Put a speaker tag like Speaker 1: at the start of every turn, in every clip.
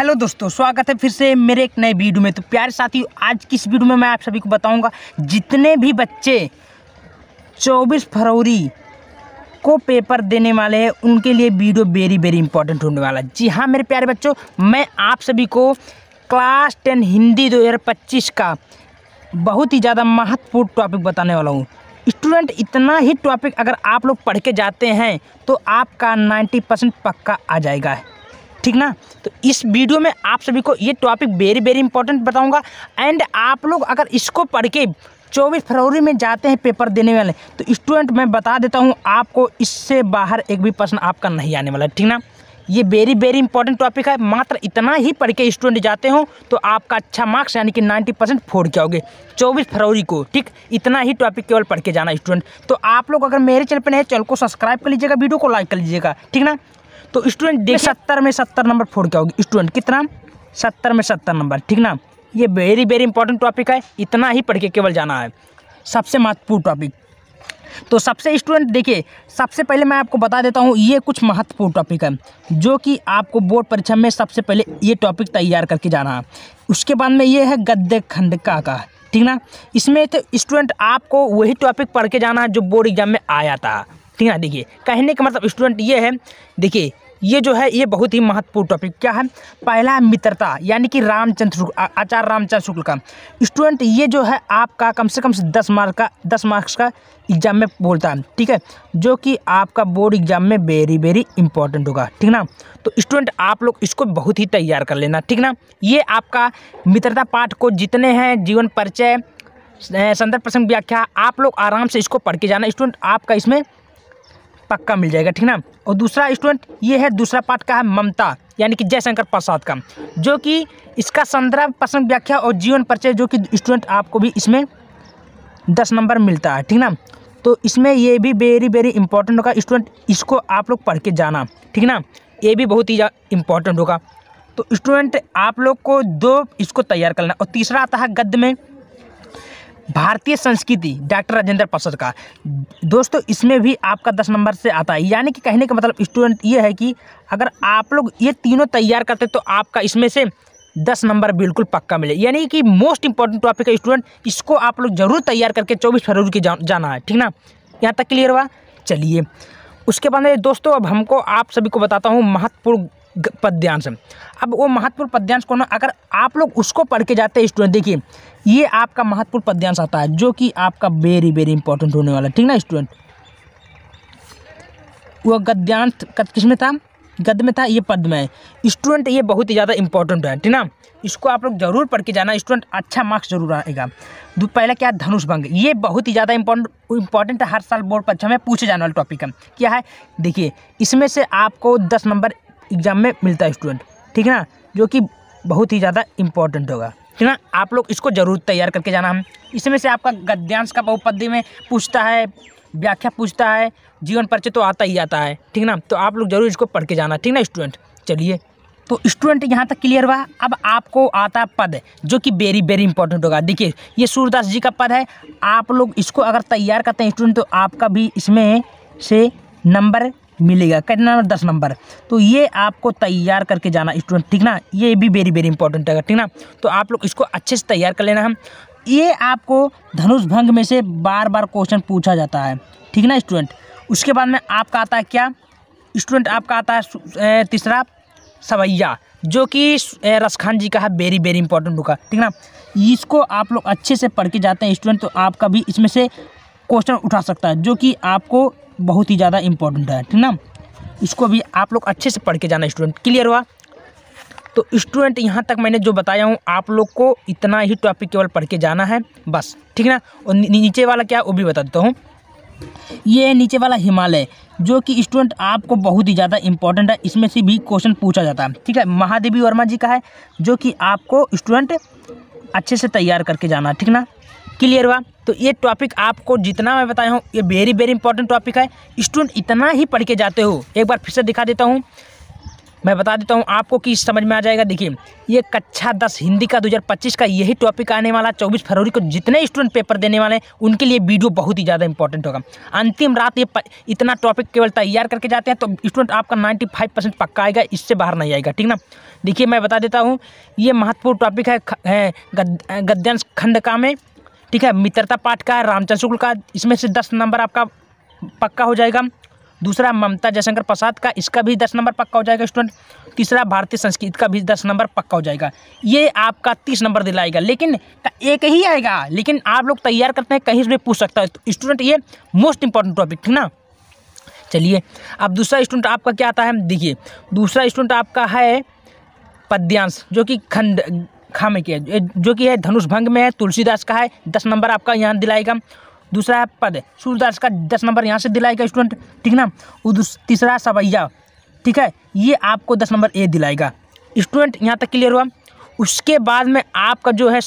Speaker 1: Hello दोस्तों, स्वागत है फिर से मेरे एक नए वीडियो में। तो प्यारे साथियों, आज की इस वीडियो में मैं आप सभी को बताऊंगा जितने भी बच्चे 24 फरवरी को पेपर देने वाले हैं उनके लिए वीडियो वेरी इंपॉर्टेंट होने वाला है। जी हाँ मेरे प्यारे बच्चों, मैं आप सभी को क्लास 10 हिंदी 2025 का बहुत ही ज़्यादा महत्वपूर्ण टॉपिक बताने वाला हूँ। स्टूडेंट, इतना ही टॉपिक अगर आप लोग पढ़ के जाते हैं तो आपका 90% पक्का आ जाएगा, ठीक ना। तो इस वीडियो में आप सभी को ये टॉपिक वेरी इंपॉर्टेंट बताऊंगा। एंड आप लोग अगर इसको पढ़ के 24 फरवरी में जाते हैं पेपर देने वाले, तो स्टूडेंट मैं बता देता हूं आपको इससे बाहर एक भी प्रश्न आपका नहीं आने वाला है, ठीक ना। ये वेरी इंपॉर्टेंट टॉपिक है। मात्र इतना ही पढ़ के स्टूडेंट जाते हो तो आपका अच्छा मार्क्स यानी कि 90% फोड़ के आओगे 24 फरवरी को, ठीक। इतना ही टॉपिक केवल पढ़ के जाना स्टूडेंट। तो आप लोग अगर मेरे चैनल पर नए, चैनल को सब्सक्राइब कर लीजिएगा, वीडियो को लाइक कर लीजिएगा, ठीक ना। तो स्टूडेंट देखिए 70 में 70 नंबर फोड़ के आओगे स्टूडेंट। कितना? 70 में 70 नंबर, ठीक ना। ये वेरी इंपॉर्टेंट टॉपिक है। इतना ही पढ़ के केवल जाना है, सबसे महत्वपूर्ण टॉपिक। तो सबसे स्टूडेंट देखिए, सबसे पहले मैं आपको बता देता हूँ ये कुछ महत्वपूर्ण टॉपिक है जो कि आपको बोर्ड परीक्षा में सबसे पहले ये टॉपिक तैयार करके जाना है। उसके बाद में ये है गद्य खंडिका का, ठीक ना। इसमें तो स्टूडेंट आपको वही टॉपिक पढ़ के जाना है जो बोर्ड एग्जाम में आया था, ठीक है। देखिए कहने का मतलब स्टूडेंट ये है, देखिए ये जो है ये बहुत ही महत्वपूर्ण टॉपिक क्या है। पहला है मित्रता, यानी कि आचार्य रामचंद्र शुक्ल का। स्टूडेंट ये जो है आपका कम से कम 10 मार्क्स का एग्जाम में बोलता है, ठीक है, जो कि आपका बोर्ड एग्जाम में वेरी इंपॉर्टेंट होगा, ठीक ना। तो स्टूडेंट आप लोग इसको बहुत ही तैयार कर लेना, ठीक ना। ये आपका मित्रता पाठ को जितने हैं जीवन परिचय, संदर्भ प्रसंग व्याख्या, आप लोग आराम से इसको पढ़ के जाना स्टूडेंट, आपका इसमें पक्का मिल जाएगा, ठीक ना। और दूसरा स्टूडेंट ये है, दूसरा पार्ट का है ममता, यानी कि जयशंकर प्रसाद का, जो कि इसका संदर्भ प्रसंग व्याख्या और जीवन परिचय, जो कि स्टूडेंट आपको भी इसमें 10 नंबर मिलता है, ठीक ना। तो इसमें ये भी वेरी इंपॉर्टेंट होगा स्टूडेंट, इसको आप लोग पढ़ के जाना, ठीक ना। ये भी बहुत ही इंपॉर्टेंट होगा। तो स्टूडेंट आप लोग को 2 इसको तैयार करना। और तीसरा आता है गद्य में भारतीय संस्कृति, डॉक्टर राजेंद्र प्रसाद का। दोस्तों इसमें भी आपका 10 नंबर से आता है, यानी कि कहने का मतलब स्टूडेंट ये है कि अगर आप लोग ये तीनों तैयार करते तो आपका इसमें से 10 नंबर बिल्कुल पक्का मिले, यानी कि मोस्ट इंपॉर्टेंट टॉपिक है स्टूडेंट। इसको आप लोग जरूर तैयार करके 24 फरवरी की जाना है, ठीक ना। यहाँ तक क्लियर हुआ? चलिए उसके बाद में दोस्तों अब हमको आप सभी को बताता हूँ महत्वपूर्ण पद्यांश। अब वो महत्वपूर्ण पद्यांश कौन है, अगर आप लोग उसको पढ़ के जाते हैं स्टूडेंट, देखिए ये आपका महत्वपूर्ण पद्यांश आता है जो कि आपका वेरी इंपॉर्टेंट होने वाला है, ठीक ना स्टूडेंट। वो गद्यांश किसमें था? गद्य में था, ये पद में है स्टूडेंट। ये बहुत ही ज़्यादा इंपॉर्टेंट है, ठीक ना। इसको आप लोग जरूर पढ़ के जाना स्टूडेंट, अच्छा मार्क्स जरूर आएगा। पहला क्या है? धनुष भंग। ये बहुत ही ज़्यादा इंपॉर्टेंट है, हर साल बोर्ड परीक्षा में पूछे जाने वाला टॉपिक है। क्या है? देखिए इसमें से आपको 10 नंबर एग्जाम में मिलता है स्टूडेंट, ठीक है ना, जो कि बहुत ही ज़्यादा इंपॉर्टेंट होगा, ठीक ना। आप लोग इसको जरूर तैयार करके जाना हम। इसमें से आपका गद्यांश का बहुपद में पूछता है, व्याख्या पूछता है, जीवन परिचय तो आता ही आता है, ठीक ना। तो आप लोग जरूर इसको पढ़ के जाना, ठीक ना स्टूडेंट। चलिए तो स्टूडेंट यहाँ तक क्लियर हुआ। अब आपको आता है पद, जो कि वेरी इंपॉर्टेंट होगा। देखिए ये सूरदास जी का पद है, आप लोग इसको अगर तैयार करते हैं स्टूडेंट तो आपका भी इसमें से नंबर मिलेगा। कितना? 10 नंबर। तो ये आपको तैयार करके जाना स्टूडेंट, ठीक ना। ये भी वेरी इंपॉर्टेंट है, ठीक ना। तो आप लोग इसको अच्छे से तैयार कर लेना हम। ये आपको धनुष भंग में से बार क्वेश्चन पूछा जाता है, ठीक ना स्टूडेंट। उसके बाद में आपका आता है क्या स्टूडेंट? आपका आता है तीसरा सवैया, जो कि रसखान जी का है, वेरी इंपॉर्टेंट होगा, ठीक ना। इसको आप लोग अच्छे से पढ़ के जाते हैं स्टूडेंट तो आपका भी इसमें से क्वेश्चन उठा सकता है, जो कि आपको बहुत ही ज़्यादा इंपॉर्टेंट है, ठीक ना। इसको भी आप लोग अच्छे से पढ़ के जाना स्टूडेंट। क्लियर हुआ? तो स्टूडेंट यहाँ तक मैंने जो बताया हूँ आप लोग को इतना ही टॉपिक केवल पढ़ के जाना है बस, ठीक ना। और नीचे वाला क्या वो भी बता देता हूँ। ये नीचे वाला हिमालय, जो कि स्टूडेंट आपको बहुत ही ज़्यादा इंपॉर्टेंट है, इसमें से भी क्वेश्चन पूछा जाता है, ठीक है। महादेवी वर्मा जी का है, जो कि आपको स्टूडेंट अच्छे से तैयार करके जाना, ठीक ना। क्लियर हुआ? तो ये टॉपिक आपको जितना मैं बताया हूँ ये वेरी इंपॉर्टेंट टॉपिक है स्टूडेंट। इतना ही पढ़ के जाते हो, एक बार फिर से दिखा देता हूँ। मैं बता देता हूँ आपको कि समझ में आ जाएगा। देखिए ये कक्षा 10 हिंदी का 2025 का यही टॉपिक आने वाला 24 फरवरी को। जितने स्टूडेंट पेपर देने वाले हैं उनके लिए वीडियो बहुत ही ज़्यादा इंपॉर्टेंट होगा। अंतिम रात ये इतना टॉपिक केवल तैयार करके जाते हैं तो स्टूडेंट आपका 95% पक्का आएगा, इससे बाहर नहीं आएगा, ठीक ना। देखिए मैं बता देता हूँ, ये महत्वपूर्ण टॉपिक है गद्यांश खंड का में, ठीक है, मित्रता पाठ का है, रामचंद्र शुक्ल का, इसमें से 10 नंबर आपका पक्का हो जाएगा। दूसरा ममता जयशंकर प्रसाद का, इसका भी 10 नंबर पक्का हो जाएगा स्टूडेंट। तीसरा भारतीय संस्कृत का भी 10 नंबर पक्का हो जाएगा। ये आपका 30 नंबर दिलाएगा, लेकिन एक ही आएगा, लेकिन आप लोग तैयार करते हैं कहीं से भी पूछ सकता है तो स्टूडेंट ये मोस्ट इंपॉर्टेंट टॉपिक, ठीक ना। चलिए अब दूसरा स्टूडेंट आपका क्या आता है, देखिए दूसरा स्टूडेंट आपका है पद्यांश, जो कि खंड खा में किया, जो कि है धनुष भंग में है, तुलसीदास का है, 10 नंबर आपका यहाँ दिलाएगा। दूसरा है पद, सूरदास का 10 नंबर यहाँ से दिलाएगा स्टूडेंट, ठीक ना। तीसरा सवैया, ठीक है, ये आपको 10 नंबर ए दिलाएगा स्टूडेंट। यहाँ तक क्लियर हुआ। उसके बाद में आपका जो है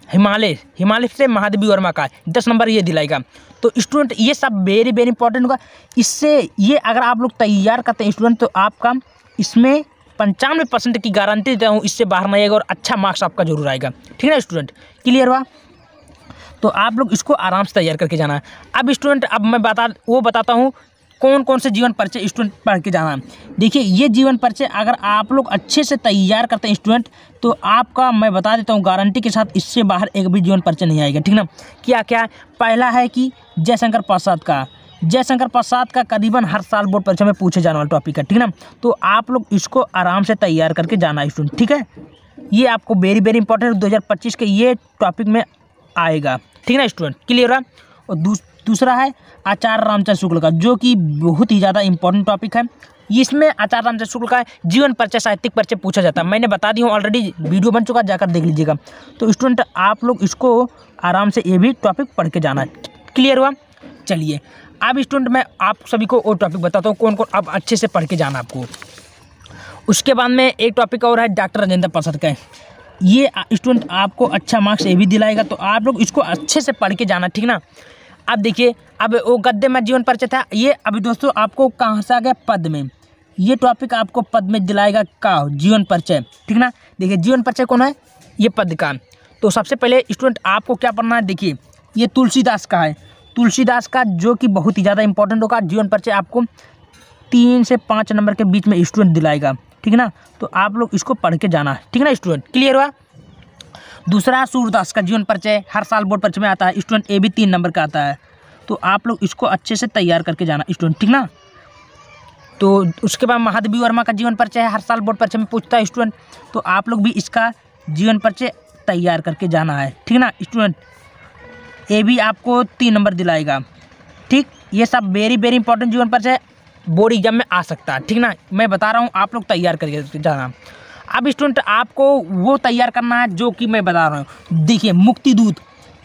Speaker 1: हिमालय से महादेवी वर्मा का 10 नंबर ये दिलाएगा। तो स्टूडेंट ये सब वेरी वेरी इंपॉर्टेंट होगा। इससे ये अगर आप लोग तैयार करते हैं स्टूडेंट तो आपका इसमें 95% की गारंटी देता हूँ, इससे बाहर नहीं आएगा और अच्छा मार्क्स आपका जरूर आएगा, ठीक है स्टूडेंट। क्लियर हुआ। तो आप लोग इसको आराम से तैयार करके जाना है। अब स्टूडेंट अब मैं बताता हूँ कौन कौन से जीवन परिचय स्टूडेंट पढ़ के जाना है। देखिए ये जीवन परिचय अगर आप लोग अच्छे से तैयार करते हैं स्टूडेंट तो आपका मैं बता देता हूँ गारंटी के साथ इससे बाहर एक भी जीवन परिचय नहीं आएगा, ठीक ना। क्या क्या है, पहला है कि जयशंकर प्रसाद का करीबन हर साल बोर्ड परीक्षा में पूछे जाने वाला टॉपिक है, ठीक ना। तो आप लोग इसको आराम से तैयार करके जाना है स्टूडेंट, ठीक है। ये आपको वेरी वेरी इंपॉर्टेंट 2025 के ये टॉपिक में आएगा, ठीक ना स्टूडेंट। क्लियर है। और दूसरा है आचार्य रामचंद्र शुक्ल का, जो कि बहुत ही ज़्यादा इंपॉर्टेंट टॉपिक है। इसमें आचार्य रामचंद्र शुक्ल का जीवन परिचय साहित्यिक परिचय पूछा जाता है। मैंने बता दी हूँ ऑलरेडी, वीडियो बन चुका, जाकर देख लीजिएगा। तो स्टूडेंट आप लोग इसको आराम से ये भी टॉपिक पढ़ के जाना है। क्लियर हुआ। चलिए अब स्टूडेंट मैं आप सभी को और टॉपिक बताता हूँ कौन कौन अब अच्छे से पढ़ के जाना आपको। उसके बाद में एक टॉपिक और है डॉक्टर राजेंद्र प्रसाद का, ये स्टूडेंट आपको अच्छा मार्क्स ये भी दिलाएगा। तो आप लोग इसको अच्छे से पढ़ के जाना, ठीक ना। अब देखिए अब वो गद्य में जीवन परिचय था, ये अभी दोस्तों आपको कहाँ से आ गया, पद में। ये टॉपिक आपको पद में दिलाएगा का जीवन परिचय, ठीक ना। देखिए जीवन परिचय कौन है, ये पद का। तो सबसे पहले स्टूडेंट आपको क्या पढ़ना है, देखिए ये तुलसीदास का है, तुलसीदास का जो कि बहुत ही ज़्यादा इंपॉर्टेंट होगा। जीवन परिचय आपको 3 से 5 नंबर के बीच में स्टूडेंट दिलाएगा, ठीक ना। तो आप लोग इसको पढ़ के जाना है, ठीक ना स्टूडेंट। क्लियर हुआ। दूसरा सूरदास का जीवन परिचय हर साल बोर्ड परीक्षा में आता है स्टूडेंट, ये भी 3 नंबर का आता है। तो आप लोग इसको अच्छे से तैयार करके जाना स्टूडेंट, ठीक ना। तो उसके बाद महादेवी वर्मा का जीवन परिचय हर साल बोर्ड परीक्षा में पूछता है स्टूडेंट, तो आप लोग भी इसका जीवन परिचय तैयार करके जाना है, ठीक ना स्टूडेंट। ये भी आपको 3 नंबर दिलाएगा, ठीक। ये सब वेरी वेरी इंपॉर्टेंट जीवन परिचय बोर्ड एग्जाम में आ सकता है, ठीक ना। मैं बता रहा हूँ आप लोग तैयार करके जाना। अब स्टूडेंट आपको वो तैयार करना है जो कि मैं बता रहा हूँ। देखिए मुक्तिदूत,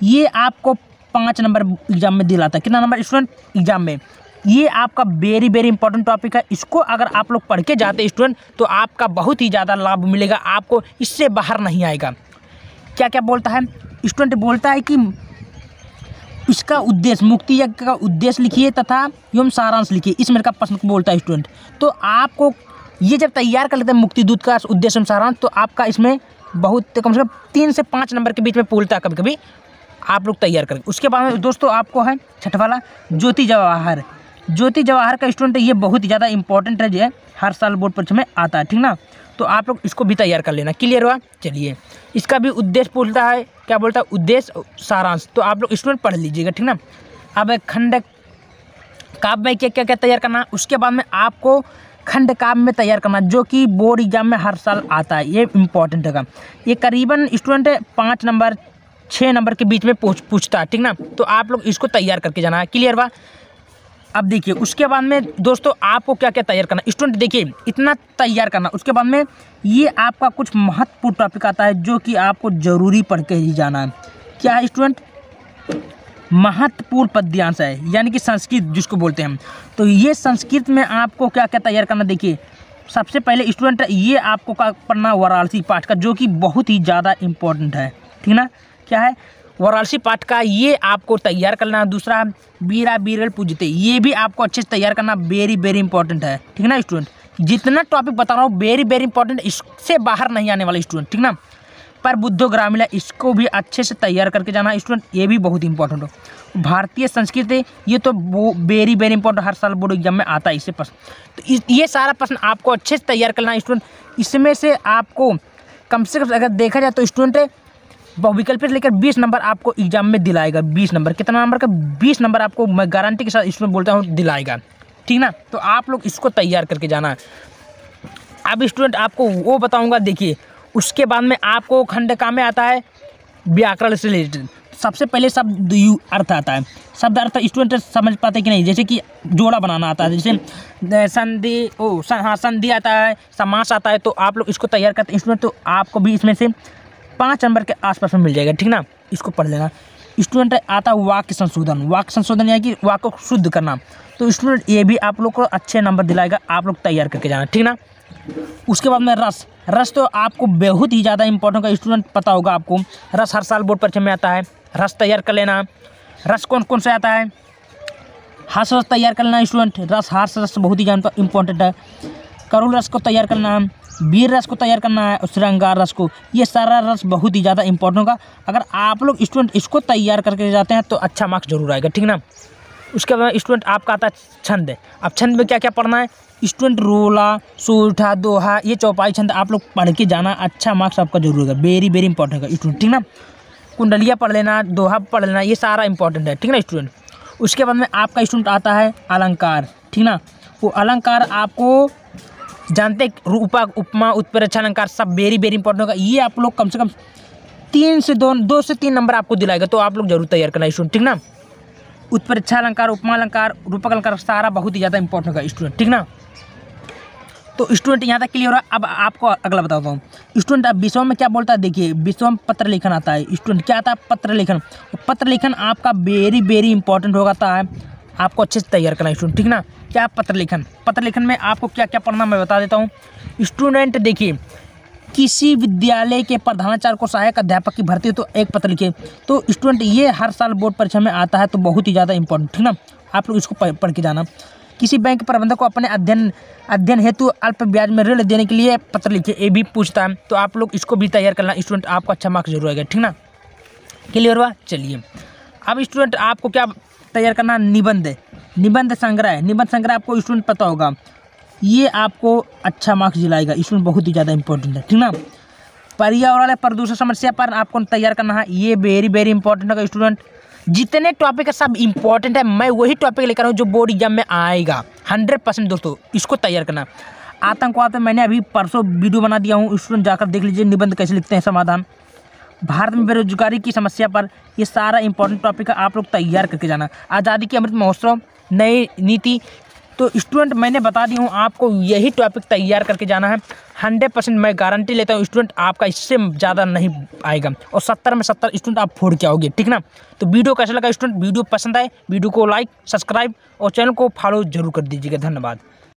Speaker 1: ये आपको 5 नंबर एग्जाम में दिलाता है। कितना नंबर स्टूडेंट एग्जाम में। ये आपका वेरी वेरी इंपॉर्टेंट टॉपिक है। इसको अगर आप लोग पढ़ के जाते स्टूडेंट तो आपका बहुत ही ज़्यादा लाभ मिलेगा, आपको इससे बाहर नहीं आएगा। क्या क्या बोलता है स्टूडेंट, बोलता है कि इसका उद्देश्य, मुक्ति यज्ञ का उद्देश्य लिखिए तथा एवं सारांश लिखिए, इस मेरे का प्रश्न बोलता है स्टूडेंट। तो आपको ये जब तैयार कर लेते हैं मुक्तिदूत का उद्देश्य एवं सारांश, तो आपका इसमें बहुत कम से कम 3 से 5 नंबर के बीच में पूछता है कभी कभी, आप लोग तैयार करें। उसके बाद में दोस्तों आपको है छठा वाला ज्योति जवाहर का स्टूडेंट, ये बहुत ही ज़्यादा इंपॉर्टेंट है, जो हर साल बोर्ड परीक्षा में आता है, ठीक ना। तो आप लोग इसको भी तैयार कर लेना। क्लियर हुआ। चलिए इसका भी उद्देश्य बोलता है, क्या बोलता है, उद्देश्य सारांश। तो आप लोग स्टूडेंट पढ़ लीजिएगा, ठीक ना। अब खंड काव्य में क्या क्या क्या तैयार करना, उसके बाद में आपको खंड काव्य में तैयार करना, जो कि बोर्ड एग्जाम में हर साल आता है। ये इंपॉर्टेंट होगा। ये करीबन स्टूडेंट 5 नंबर 6 नंबर के बीच में पूछता है, ठीक ना। तो आप लोग इसको तैयार करके जाना है। क्लियर हुआ। अब देखिए उसके बाद में दोस्तों आपको क्या क्या तैयार करना स्टूडेंट, देखिए इतना तैयार करना। उसके बाद में ये आपका कुछ महत्वपूर्ण टॉपिक आता है जो कि आपको ज़रूरी पढ़ के ही जाना है। क्या है स्टूडेंट, महत्वपूर्ण पद्यांश है, यानी कि संस्कृत जिसको बोलते हैं हम। तो ये संस्कृत में आपको क्या क्या तैयार करना, देखिए सबसे पहले स्टूडेंट ये आपको पढ़ना वाराणसी पाठ का, जो कि बहुत ही ज़्यादा इम्पोर्टेंट है, ठीक ना। क्या है, वाराणसी पाठ का, ये आपको तैयार करना। दूसरा बीरा बीरल पूजते, ये भी आपको अच्छे से तैयार करना, वेरी वेरी इंपॉर्टेंट है, ठीक ना स्टूडेंट। जितना टॉपिक बता रहा हूँ वेरी वेरी इंपॉर्टेंट, इससे बाहर नहीं आने वाले स्टूडेंट, ठीक ना। पर बुद्धो ग्रामीण इसको भी अच्छे से तैयार करके जाना स्टूडेंट, ये भी बहुत इंपॉर्टेंट हो। भारतीय संस्कृति ये तो वेरी वेरी इंपॉर्टेंट, हर साल बोर्ड एग्जाम में आता है इससे प्रश्न। तो ये सारा प्रश्न आपको अच्छे से तैयार करना है स्टूडेंट। इसमें से आपको कम से कम अगर देखा जाए तो स्टूडेंट बहुविकल्प लेकर 20 नंबर आपको एग्जाम में दिलाएगा। 20 नंबर, कितना नंबर का? 20 नंबर आपको मैं गारंटी के साथ स्टूडेंट बोलता हूँ दिलाएगा, ठीक ना। तो आप लोग इसको तैयार करके जाना है। अब स्टूडेंट आपको वो बताऊंगा, देखिए उसके बाद में आपको खंडका में आता है व्याकरण से रिलेटेड। सबसे पहले शब्द अर्थ आता है। शब्द अर्थ स्टूडेंट समझ पाते कि नहीं, जैसे कि जोड़ा बनाना आता है, जैसे संधि संधि आता है, समास आता है। तो आप लोग इसको तैयार करते हैं स्टूडेंट, तो आपको भी इसमें से 5 नंबर के आसपास में मिल जाएगा, ठीक ना। इसको पढ़ लेना स्टूडेंट। आता है वाक्य संशोधन। वाक्य संशोधन यानी कि वाक्य को शुद्ध करना। तो स्टूडेंट ये भी आप लोग को अच्छे नंबर दिलाएगा, आप लोग तैयार करके जाना, ठीक ना। उसके बाद में रस। रस तो आपको बहुत ही ज़्यादा इंपॉर्टेंट है स्टूडेंट, पता होगा आपको। रस हर साल बोर्ड परीक्षा में आता है, रस तैयार कर लेना। रस कौन कौन से आता है? हास रस तैयार कर लेना स्टूडेंट। रस हास रस बहुत ही ज़्यादा इंपॉर्टेंट है। करुण रस को तैयार करना, वीर रस को तैयार करना है, और श्रृंगार रस को। ये सारा रस बहुत ही ज़्यादा इंपॉर्टेंट होगा। अगर आप लोग स्टूडेंट इसको तैयार करके जाते हैं तो अच्छा मार्क्स जरूर आएगा, ठीक ना। उसके बाद स्टूडेंट आपका आता है छंद। अब छंद में क्या क्या पढ़ना है स्टूडेंट? रोला, सूठा, दोहा, ये चौपाई छंद आप लोग पढ़ के जाना, अच्छा मार्क्स आपका जरूर होगा। वेरी वेरी इंपॉर्टेंट है स्टूडेंट, ठीक ना। कुंडलिया पढ़ लेना, दोहा पढ़ लेना, ये सारा इंपॉर्टेंट है, ठीक ना स्टूडेंट। उसके बाद में आपका स्टूडेंट आता है अलंकार, ठीक ना। वो अलंकार आपको जानते, रूपक, उपमा, उत्प्रेक्षा, अलंकार सब वेरी वेरी इंपॉर्टेंट होगा। ये आप लोग कम से कम 2 से 3 नंबर आपको दिलाएगा, तो आप लोग जरूर तैयार करना स्टूडेंट, ठीक ना। उत्प्रेक्षा अलंकार, उपमा अलंकार, रूपक अलंकार सारा बहुत ही ज़्यादा इंपॉर्टेंट होगा स्टूडेंट, ठीक ना। तो स्टूडेंट यहाँ तक क्लियर हो रहा है। अब आपको अगला बताता हूँ स्टूडेंट। अब विषयों में क्या बोलता है, देखिए विषयों में पत्र लेखन आता है स्टूडेंट। क्या आता है? पत्र लेखन। पत्र लेखन आपका वेरी वेरी इंपॉर्टेंट होता है, आपको अच्छे से तैयार करना है स्टूडेंट, ठीक ना। क्या पत्र लेखन? पत्र लेखन में आपको क्या क्या पढ़ना मैं बता देता हूँ स्टूडेंट। देखिए किसी विद्यालय के प्रधानाचार्य को सहायक अध्यापक की भर्ती हो तो एक पत्र लिखे। तो स्टूडेंट ये हर साल बोर्ड परीक्षा में आता है, तो बहुत ही ज़्यादा इंपॉर्टेंट, ठीक ना। आप लोग इसको पढ़ के जाना। किसी बैंक प्रबंधक को अपने अध्ययन हेतु अल्प ब्याज में ऋण देने के लिए पत्र लिखे, ये भी पूछता है। तो आप लोग इसको भी तैयार करना स्टूडेंट, आपको अच्छा मार्क्स जरूर आएगा, ठीक ना। क्लियर हुआ? चलिए अब स्टूडेंट आपको क्या तैयार करना? निबंध। निबंध संग्रह। निबंध संग्रह आपको स्टूडेंट पता होगा, ये आपको अच्छा मार्क्स दिलाएगा स्टूडेंट, बहुत ही ज़्यादा इंपॉर्टेंट है, ठीक ना। पर्यावरण प्रदूषण समस्या पर आपको तैयार करना है, ये वेरी वेरी इंपॉर्टेंट है स्टूडेंट। जितने टॉपिक है सब इंपॉर्टेंट है, मैं वही टॉपिक लेकर हूँ जो बोर्ड एग्जाम में आएगा 100% दोस्तों, इसको तैयार करना। आतंकवाद पर मैंने अभी परसों वीडियो बना दिया हूँ स्टूडेंट, जाकर देख लीजिए निबंध कैसे लिखते हैं, समाधान। भारत में बेरोजगारी की समस्या पर, ये सारा इंपॉर्टेंट टॉपिक है, आप लोग तैयार करके जाना। आज़ादी के अमृत महोत्सव, नई नीति। तो स्टूडेंट मैंने बता दी हूँ आपको यही टॉपिक तैयार करके जाना है 100%, मैं गारंटी लेता हूँ स्टूडेंट आपका इससे ज़्यादा नहीं आएगा, और 70 में 70 स्टूडेंट आप फोड़ के आओगे, ठीक ना। तो वीडियो कैसा लगा स्टूडेंट? वीडियो पसंद आए वीडियो को लाइक, सब्सक्राइब और चैनल को फॉलो जरूर कर दीजिएगा। धन्यवाद।